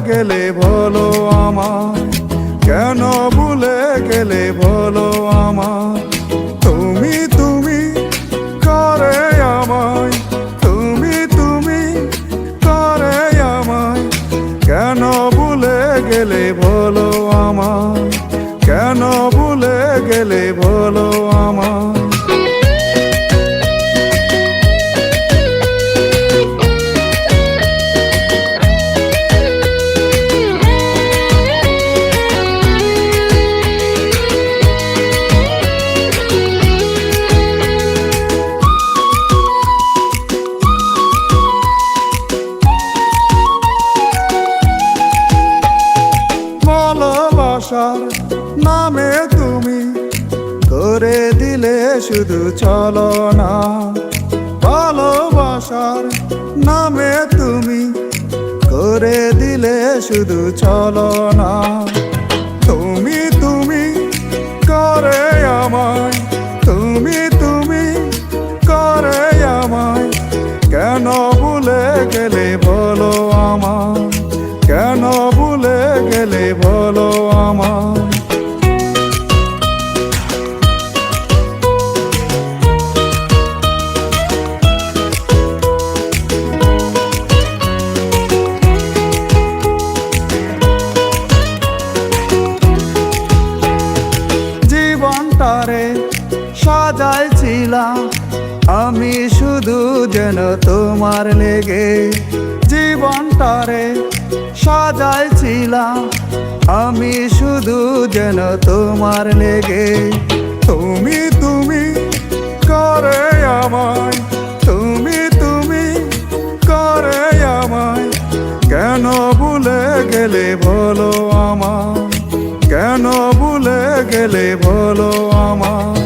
গেলে বলো আমায়, কেন ভুলে গেলে বলো আমায়। তুমি তুমি করে আমায়, তুমি তুমি করে আমায়, কেন ভুলে গেলে বলো আমায়, কেন ভুলে গেলে বলো আমায়। ভালোবাসার নামে তুমি করে দিলে শুধু চলো না, ভালোবাসার নামে তুমি করে দিলে শুধু চলো না। তুমি তুমি করে আমায়, তুমি তুমি করে আমায়, কেন ভুলে গেলে বলো আমায়, কেন ভুলে গেলে বলো আমায়। জীবনটারে সাজাইছিলাম আমি শুধু যেন তোমার লেগে, জীবনটারে সাজাইছিলাম আমি শুধু যেন তোমার লেগে। তুমি তুমি করে আমায়, তুমি তুমি করে আমায়, কেন ভুলে গেলে বলো আমায়, কেন ভুলে গেলে বলো আমায়।